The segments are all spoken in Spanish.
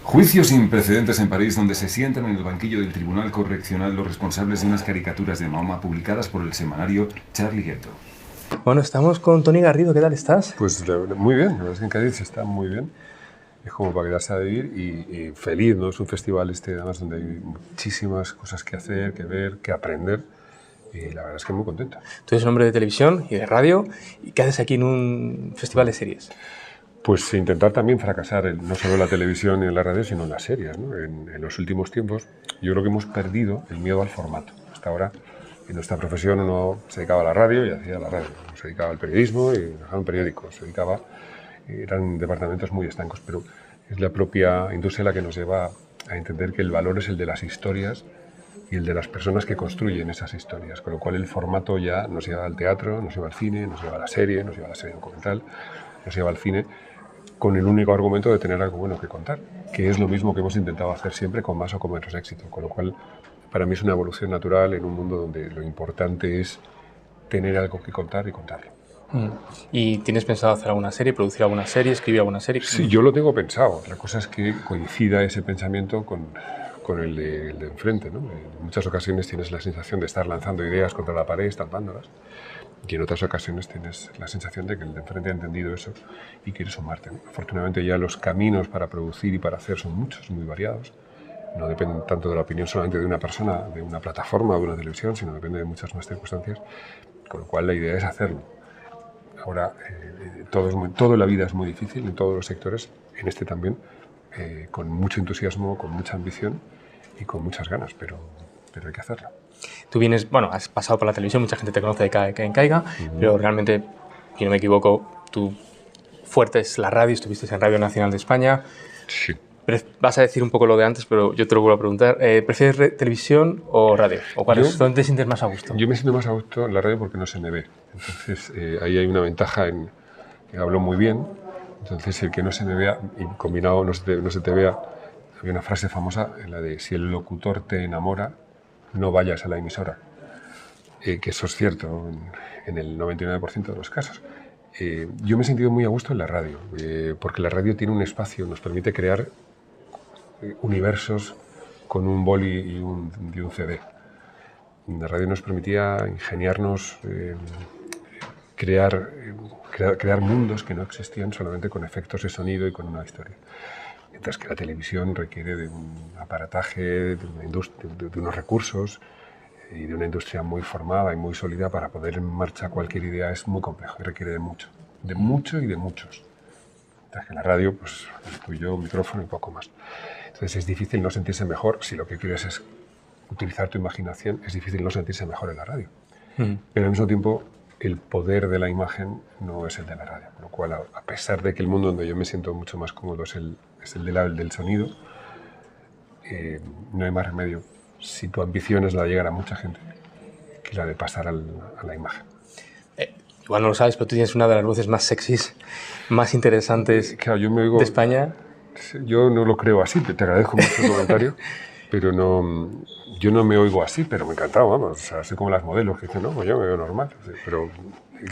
Juicio sin precedentes en París, donde se sientan en el banquillo del Tribunal Correccional los responsables de unas caricaturas de Mahoma publicadas por el semanario Charlie Hebdo. Bueno, estamos con Toni Garrido. ¿Qué tal estás? Pues muy bien, la verdad es que en Cádiz está muy bien. Es como para quedarse a vivir y feliz, ¿no? Es un festival además donde hay muchísimas cosas que hacer, que ver, que aprender. Y la verdad es que muy contento. Tú eres un hombre de televisión y de radio. ¿Y qué haces aquí en un festival de series? Pues intentar también fracasar no solo en la televisión y en la radio, sino en las series, ¿no? En los últimos tiempos yo creo que hemos perdido el miedo al formato. Hasta ahora en nuestra profesión uno se dedicaba a la radio y hacía la radio. Uno se dedicaba al periodismo y trabajaba en periódicos. Eran departamentos muy estancos, pero es la propia industria la que nos lleva a entender que el valor es el de las historias y el de las personas que construyen esas historias, con lo cual el formato ya nos lleva al teatro, nos lleva al cine, nos lleva a la serie, nos lleva a la serie documental, nos lleva al cine, con el único argumento de tener algo bueno que contar, que es lo mismo que hemos intentado hacer siempre con más o con menos éxito, con lo cual para mí es una evolución natural en un mundo donde lo importante es tener algo que contar y contarlo. ¿Y tienes pensado hacer alguna serie, producir alguna serie, escribir alguna serie? Sí, yo lo tengo pensado. Otra cosa es que coincida ese pensamiento con el de enfrente, ¿no? En muchas ocasiones tienes la sensación de estar lanzando ideas contra la pared, estampándolas, y en otras ocasiones tienes la sensación de que el de enfrente ha entendido eso y quiere sumarte, ¿no? Afortunadamente ya los caminos para producir y para hacer son muchos, muy variados. No dependen tanto de la opinión solamente de una persona, de una plataforma o de una televisión, sino depende de muchas más circunstancias, con lo cual la idea es hacerlo. Ahora, todo en la vida es muy difícil, en todos los sectores, en este también, con mucho entusiasmo, con mucha ambición y con muchas ganas, pero hay que hacerlo. Tú vienes, bueno, has pasado por la televisión, mucha gente te conoce en Caiga, pero realmente, si no me equivoco, tú fuerte es la radio, estuviste en Radio Nacional de España. Sí. Vas a decir un poco lo de antes, pero yo te lo vuelvo a preguntar. ¿Prefieres televisión o radio? ¿O ¿Dónde te sientes más a gusto? Yo me siento más a gusto en la radio porque no se me ve. Entonces, ahí hay una ventaja en que hablo muy bien. Entonces, el que no se me vea y combinado no se te vea, había una frase famosa en la de si el locutor te enamora, no vayas a la emisora. Que eso es cierto en el 99% de los casos. Yo me he sentido muy a gusto en la radio, porque la radio tiene un espacio, nos permite crear universos con un boli y un CD. La radio nos permitía ingeniarnos, crear mundos que no existían solamente con efectos de sonido y con una historia. Mientras que la televisión requiere de un aparataje, de unos recursos y de una industria muy formada y muy sólida para poner en marcha cualquier idea. Es muy complejo y requiere de mucho y de muchos. Mientras que la radio, pues tú y yo, un micrófono y poco más. Entonces es difícil no sentirse mejor si lo que quieres es utilizar tu imaginación, es difícil no sentirse mejor en la radio. Pero al mismo tiempo, el poder de la imagen no es el de la radio. Con lo cual, a pesar de que el mundo donde yo me siento mucho más cómodo es el del sonido, no hay más remedio, si tu ambición es la de llegar a mucha gente, que la de pasar a la imagen. Igual no lo sabes, pero tú tienes una de las voces más sexys, más interesantes claro, yo me oigo, de España. Yo no lo creo así, te agradezco mucho el comentario, pero yo no me oigo así, pero me encantaba, vamos. O sea, soy como las modelos que dicen, no, pues yo me veo normal, pero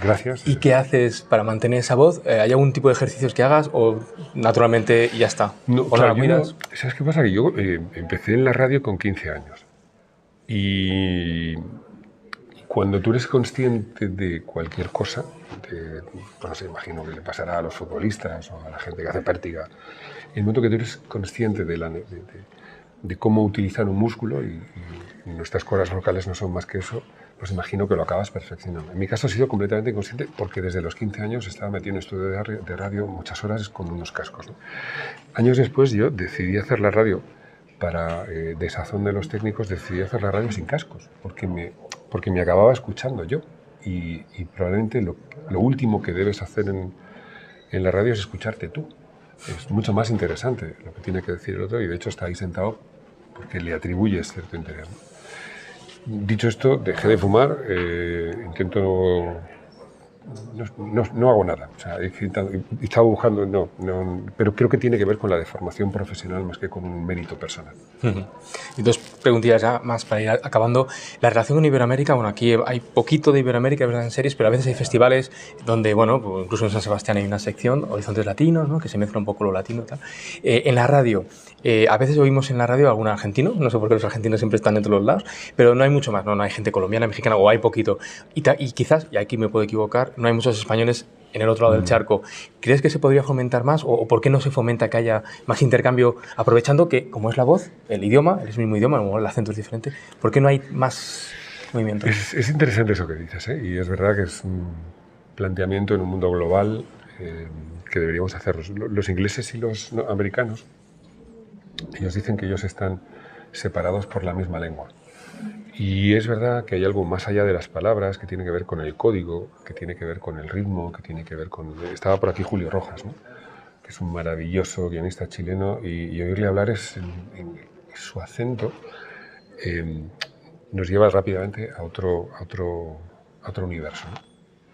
gracias. ¿Y qué haces para mantener esa voz? ¿Hay algún tipo de ejercicios que hagas o naturalmente ya está? No, ¿O claro, la cuidas? ¿Sabes qué pasa? Que yo empecé en la radio con 15 años y cuando tú eres consciente de cualquier cosa, no sé, imagino que le pasará a los futbolistas o a la gente que hace pértiga, el momento que tú eres consciente de cómo utilizar un músculo y nuestras cuerdas vocales no son más que eso, pues imagino que lo acabas perfeccionando. En mi caso he sido completamente inconsciente porque desde los 15 años estaba metido en estudio de radio muchas horas con unos cascos, ¿no? Años después yo decidí hacer la radio para desazón de los técnicos, decidí hacer la radio sin cascos porque me acababa escuchando yo y probablemente lo último que debes hacer en la radio es escucharte tú. Es mucho más interesante lo que tiene que decir el otro y de hecho está ahí sentado porque le atribuyes cierto interés, ¿no? Dicho esto, dejé de fumar, intento... No hago nada, o sea, he estado buscando, pero creo que tiene que ver con la deformación profesional más que con un mérito personal. Entonces, preguntillas ya más para ir acabando. La relación con Iberoamérica, bueno, aquí hay poquito de Iberoamérica, ¿verdad?, en series, pero a veces hay festivales donde, bueno, pues incluso en San Sebastián hay una sección, Horizontes Latinos, ¿no?, que se mezcla un poco lo latino y tal. En la radio, a veces oímos en la radio algún argentino, no sé por qué los argentinos siempre están en todos los lados, pero no hay mucho más, no hay gente colombiana, mexicana, o hay poquito. Y quizás, y aquí me puedo equivocar, no hay muchos españoles en el otro lado del charco. ¿Crees que se podría fomentar más o por qué no se fomenta que haya más intercambio, aprovechando que, como es la voz, el idioma, el mismo idioma, el acento es diferente, ¿por qué no hay más movimiento? Es interesante eso que dices, ¿eh? Y es verdad que es un planteamiento en un mundo global que deberíamos hacerlo. Los ingleses y los americanos, ellos dicen que ellos están separados por la misma lengua. Y es verdad que hay algo más allá de las palabras que tiene que ver con el código, que tiene que ver con el ritmo, que tiene que ver con... Estaba por aquí Julio Rojas, ¿no?, que es un maravilloso guionista chileno, y oírle hablar en su acento nos lleva rápidamente a otro universo, ¿no?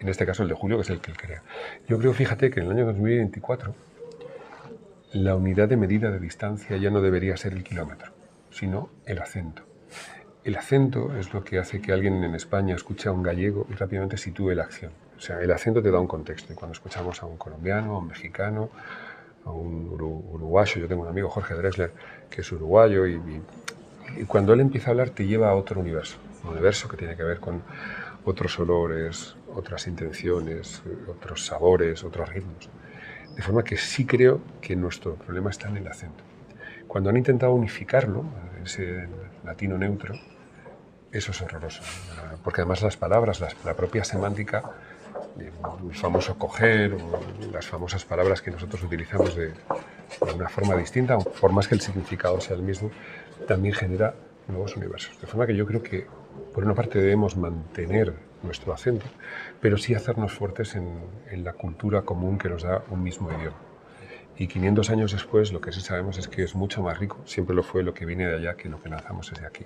En este caso el de Julio, que es el que él crea. Yo creo, fíjate, que en el año 2024 la unidad de medida de distancia ya no debería ser el kilómetro, sino el acento. El acento es lo que hace que alguien en España escuche a un gallego y rápidamente sitúe la acción. O sea, el acento te da un contexto. Y cuando escuchamos a un colombiano, a un mexicano, a un uruguayo, yo tengo un amigo, Jorge Drexler, que es uruguayo, y cuando él empieza a hablar te lleva a otro universo. Un universo que tiene que ver con otros olores, otras intenciones, otros sabores, otros ritmos. De forma que sí creo que nuestro problema está en el acento. Cuando han intentado unificarlo, ese latino neutro, eso es horroroso, porque además las palabras, la propia semántica, el famoso coger, o las famosas palabras que nosotros utilizamos de una forma distinta, por más que el significado sea el mismo, también genera nuevos universos. De forma que yo creo que, por una parte, debemos mantener nuestro acento, pero sí hacernos fuertes en la cultura común que nos da un mismo idioma. Y 500 años después, lo que sí sabemos es que es mucho más rico, siempre lo fue lo que viene de allá que lo que lanzamos desde aquí.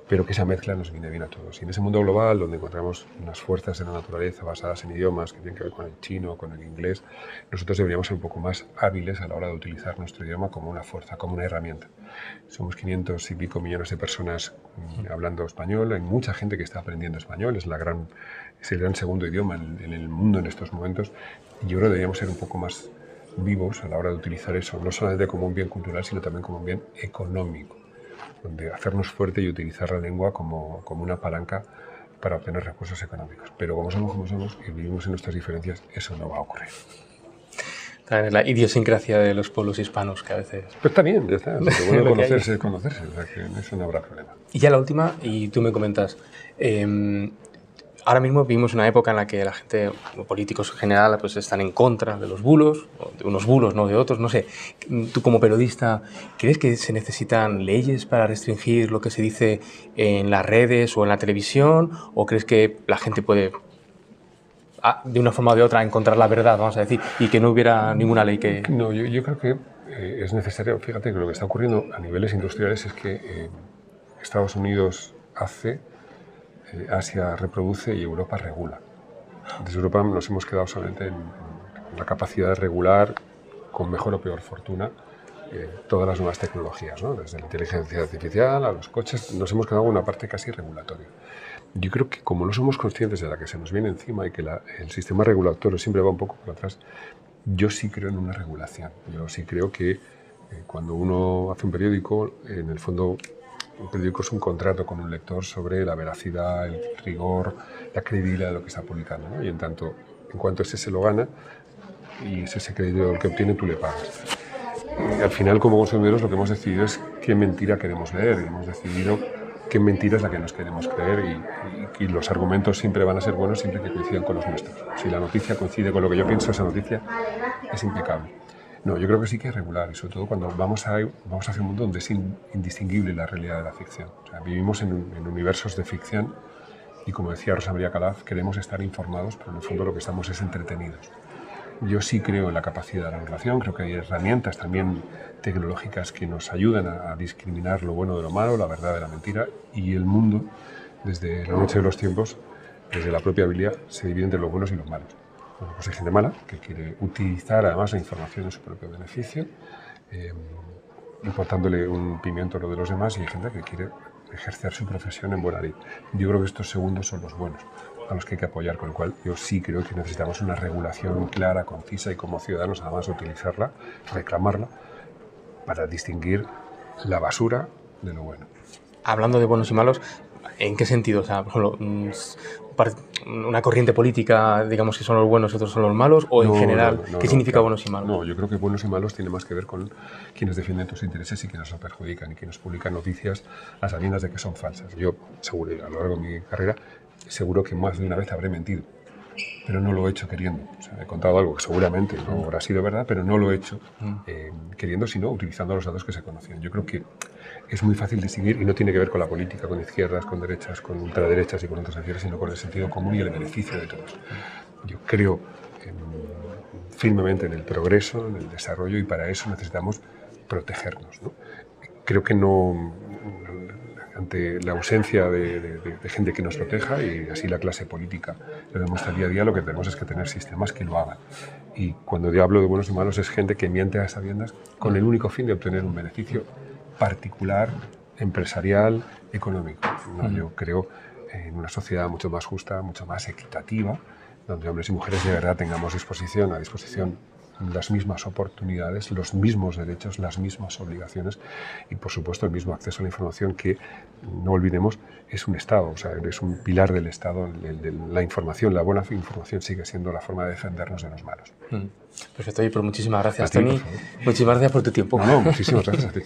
Pero que esa mezcla nos viene bien a todos. Y en ese mundo global, donde encontramos unas fuerzas de la naturaleza basadas en idiomas que tienen que ver con el chino, con el inglés, nosotros deberíamos ser un poco más hábiles a la hora de utilizar nuestro idioma como una fuerza, como una herramienta. Somos 500 y pico millones de personas hablando español, hay mucha gente que está aprendiendo español, es el gran segundo idioma en el mundo en estos momentos, y yo creo que deberíamos ser un poco más vivos a la hora de utilizar eso, no solamente como un bien cultural, sino también como un bien económico, donde hacernos fuerte y utilizar la lengua como una palanca para obtener recursos económicos. Pero como somos y vivimos en nuestras diferencias, eso no va a ocurrir. También la idiosincrasia de los pueblos hispanos, que a veces... Pues está bien, ya está. Lo bueno conocerse es conocerse, o sea que en eso no habrá problema. Y ya la última, y tú me comentas, ahora mismo vivimos una época en la que la gente, políticos en general, pues están en contra de los bulos, de unos bulos, no de otros, no sé. Tú como periodista, ¿crees que se necesitan leyes para restringir lo que se dice en las redes o en la televisión? ¿O crees que la gente puede, de una forma o de otra, encontrar la verdad, vamos a decir, y que no hubiera ninguna ley que... No, yo creo que es necesario. Fíjate que lo que está ocurriendo a niveles industriales es que Estados Unidos hace, Asia reproduce y Europa regula. Desde Europa nos hemos quedado solamente en la capacidad de regular, con mejor o peor fortuna, todas las nuevas tecnologías, ¿no? Desde la inteligencia artificial a los coches, nos hemos quedado en una parte casi regulatoria. Yo creo que como no somos conscientes de la que se nos viene encima y que el sistema regulatorio siempre va un poco por atrás, yo sí creo en una regulación. Yo sí creo que cuando uno hace un periódico, en el fondo un periódico es un contrato con un lector sobre la veracidad, el rigor, la credibilidad de lo que está publicando, ¿no? Y en cuanto ese se lo gana y ese crédito el que obtiene, tú le pagas. Al final, como consumidores, lo que hemos decidido es qué mentira queremos leer, y hemos decidido qué mentira es la que nos queremos creer, y los argumentos siempre van a ser buenos siempre que coincidan con los nuestros. Si la noticia coincide con lo que yo pienso, esa noticia es impecable. No, yo creo que sí que es regular, y sobre todo cuando vamos hacia un mundo donde es indistinguible la realidad de la ficción. O sea, vivimos en universos de ficción y, como decía Rosa María Calaf, queremos estar informados, pero en el fondo lo que estamos es entretenidos. Yo sí creo en la capacidad de la regulación, creo que hay herramientas también tecnológicas que nos ayudan a discriminar lo bueno de lo malo, la verdad de la mentira, y el mundo, desde la noche de los tiempos, desde la propia Biblia, se divide entre los buenos y los malos. Bueno, pues hay gente mala que quiere utilizar además la información en su propio beneficio, importándole un pimiento a lo de los demás, y hay gente que quiere ejercer su profesión en buena ley. Yo creo que estos segundos son los buenos, a los que hay que apoyar, con lo cual yo sí creo que necesitamos una regulación clara, concisa y como ciudadanos además utilizarla, reclamarla, para distinguir la basura de lo bueno. Hablando de buenos y malos, ¿en qué sentido? O sea, por ejemplo, una corriente política, digamos que son los buenos y otros son los malos, o en general, ¿qué significa claro, buenos y malos? No, yo creo que buenos y malos tiene más que ver con quienes defienden tus intereses y quienes los perjudican y quienes publican noticias a sabiendas de que son falsas. Yo, seguro, a lo largo de mi carrera, seguro que más de una vez habré mentido, pero no lo he hecho queriendo. O sea, he contado algo que seguramente no habrá sido verdad, pero no lo he hecho queriendo, sino utilizando los datos que se conocían. Yo creo que es muy fácil distinguir, y no tiene que ver con la política, con izquierdas, con derechas, con ultraderechas y con otras izquierdas, sino con el sentido común y el beneficio de todos. Yo creo firmemente en el progreso, en el desarrollo, y para eso necesitamos protegernos, ¿no? Creo que no, ante la ausencia de gente que nos proteja, y así la clase política lo demuestra día a día, lo que tenemos es que tener sistemas que lo hagan. Y cuando yo hablo de buenos y malos, es gente que miente a sabiendas con el único fin de obtener un beneficio particular, empresarial, económico. ¿No? Yo creo en una sociedad mucho más justa, mucho más equitativa, donde hombres y mujeres de verdad tengamos a disposición las mismas oportunidades, los mismos derechos, las mismas obligaciones y, por supuesto, el mismo acceso a la información que, no olvidemos, es un Estado, o sea, es un pilar del Estado. La información, la buena información sigue siendo la forma de defendernos de los malos. Perfecto, y pues muchísimas gracias, A ti, Toni. Muchísimas gracias por tu tiempo. No, muchísimas gracias a ti.